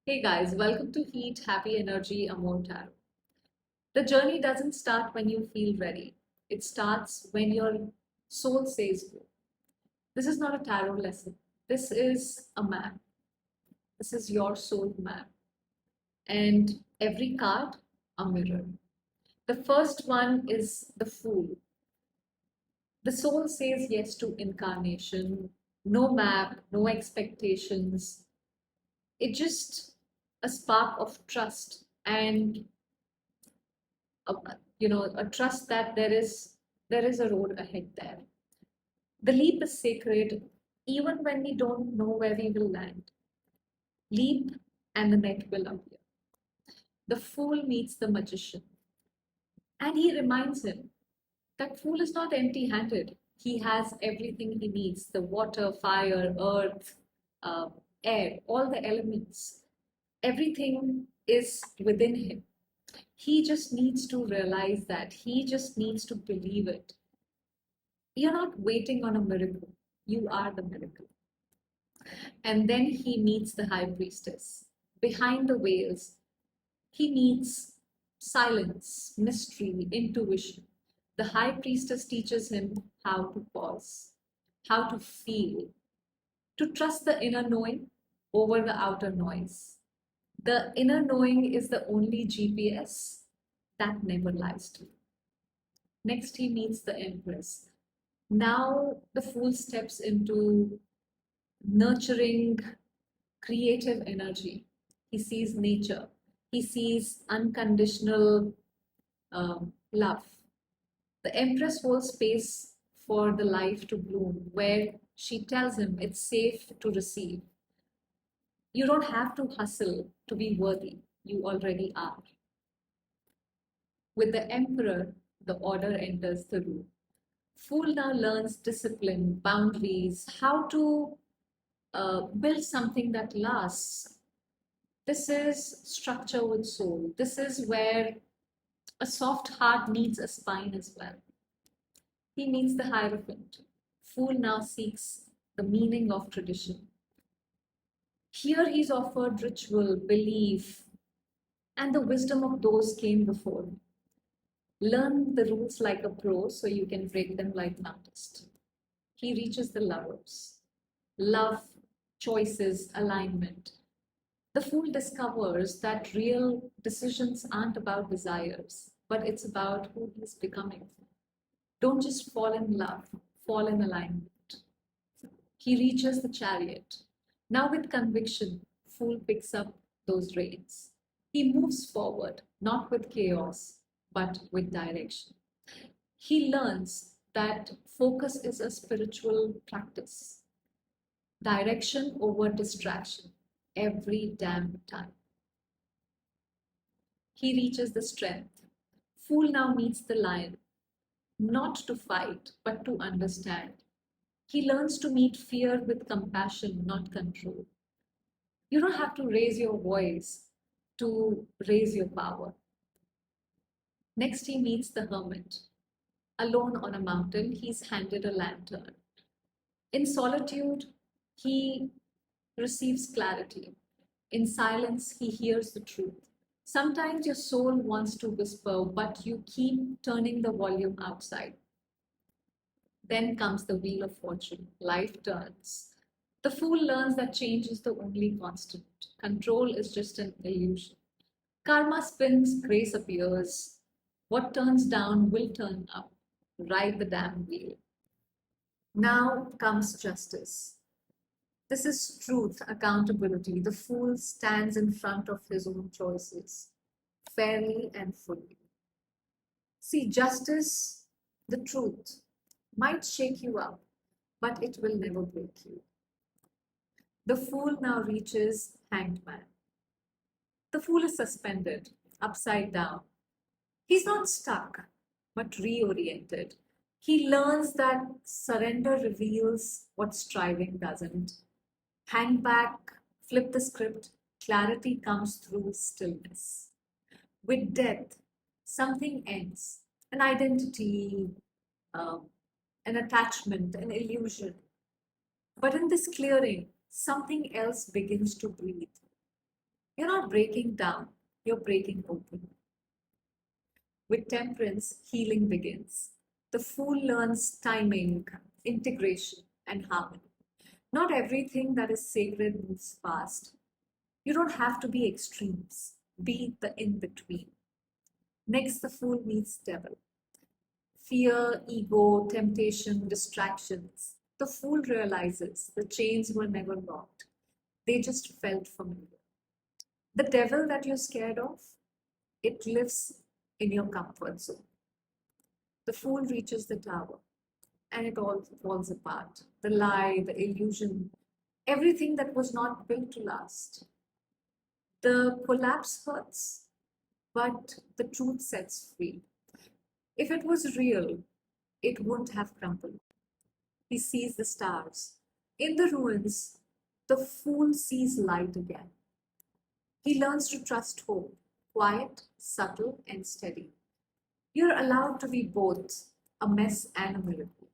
Hey guys, welcome to Heat, Happy Energy, Amor Tarot. The journey doesn't start when you feel ready. It starts when your soul says go. This is not a tarot lesson. This is a map. This is your soul map. And every card, a mirror. The first one is the Fool. The soul says yes to incarnation. No map, no expectations. It's just a spark of trust and a, a trust that there is a road ahead there. The leap is sacred even when we don't know where we will land. Leap and the net will appear. The fool meets the magician, and he reminds him that fool is not empty handed. He has everything he needs: the water, fire, earth, uh, air, all the elements. Everything is within him. He just needs to realize that. He just needs to believe it. You're not waiting on a miracle, you are the miracle. And then he meets the high priestess. Behind the veils, he meets silence, mystery, intuition. The high priestess teaches him how to pause, how to feel, to trust the inner knowing over the outer noise. The inner knowing is the only GPS that never lies to you. Next, he meets the empress. Now, the fool steps into nurturing, creative energy. He sees nature, he sees unconditional love. The Empress holds space for the life to bloom, where she tells him it's safe to receive. You don't have to hustle to be worthy, you already are. With the Emperor, the order enters the room. Fool now learns discipline, boundaries, how to build something that lasts. This is structure with soul. This is where a soft heart needs a spine as well. He meets the Hierophant. Fool now seeks the meaning of tradition. Here he's offered ritual, belief, and the wisdom of those came before. Learn the rules like a pro so you can break them like an artist. He reaches the lovers. Love, choices, alignment. The fool discovers that real decisions aren't about desires, but it's about who he's becoming. Don't just fall in love, fall in alignment. He reaches the chariot. Now, with conviction, fool picks up those reins. He moves forward, not with chaos, but with direction. He learns that focus is a spiritual practice, direction over distraction, every damn time. He reaches the strength. Fool now meets the lion, not to fight, but to understand. He learns to meet fear with compassion, not control. You don't have to raise your voice to raise your power. Next, he meets the hermit. Alone on a mountain, he's handed a lantern. In solitude, he receives clarity. In silence, he hears the truth. Sometimes your soul wants to whisper, but you keep turning the volume outside. Then comes the wheel of fortune. Life turns. The fool learns that change is the only constant. Control is just an illusion. Karma spins, grace appears. What turns down will turn up. Ride the damn wheel. Now comes justice. This is truth, accountability. The fool stands in front of his own choices, fairly and fully. See, justice, the truth, might shake you up, but it will never break you. The fool now reaches hanged man. The fool is suspended, upside down. He's not stuck, but reoriented. He learns that surrender reveals what striving doesn't. Hang back, flip the script, clarity comes through stillness. With death, something ends: an identity, um, an attachment, an illusion. But in this clearing, something else begins to breathe: You're not breaking down, you're breaking open. With temperance, healing begins. The fool learns timing, integration, and harmony. Not everything that is sacred moves fast. You don't have to be extremes. Be the in between. Next, the fool meets devil. Fear, ego, temptation, distractions. The fool realizes the chains were never locked. They just felt familiar. The devil that you're scared of, it lives in your comfort zone. The fool reaches the tower and it all falls apart. The lie, the illusion, everything that was not built to last. The collapse hurts, but the truth sets free. If it was real, it wouldn't have crumbled. He sees the stars. In the ruins, the fool sees light again. He learns to trust hope, quiet, subtle, and steady. You're allowed to be both a mess and a miracle.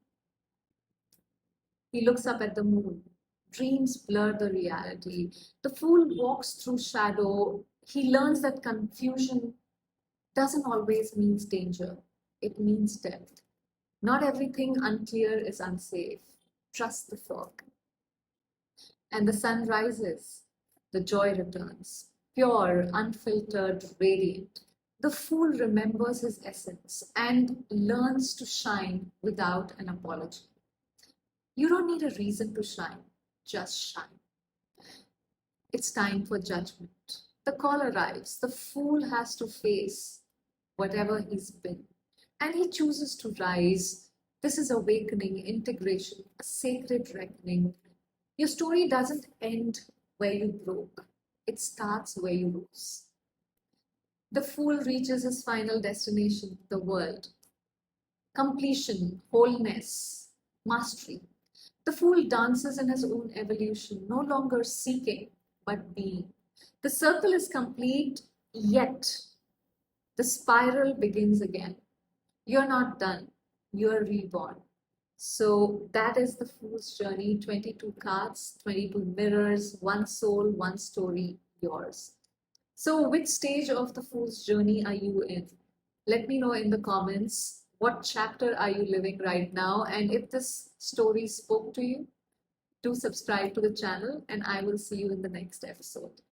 He looks up at the moon. Dreams blur the reality. The fool walks through shadow. He learns that confusion doesn't always mean danger, it means depth. Not everything unclear is unsafe. Trust the fog. And the sun rises. The joy returns. Pure, unfiltered, radiant. The fool remembers his essence and learns to shine without an apology. You don't need a reason to shine, just shine. It's time for judgment. The call arrives. The fool has to face whatever he's been, and he chooses to rise. This is awakening, integration, a sacred reckoning. Your story doesn't end where you broke, it starts where you rose. The fool reaches his final destination, the world. Completion, wholeness, mastery. The fool dances in his own evolution, no longer seeking, but being. The circle is complete, yet the spiral begins again. You're not done, you're reborn. So that is the fool's journey, 22 cards, 22 mirrors, one soul, one story, yours. So, which stage of the fool's journey are you in? Let me know in the comments. What chapter are you living right now? And if this story spoke to you, do subscribe to the channel, and I will see you in the next episode.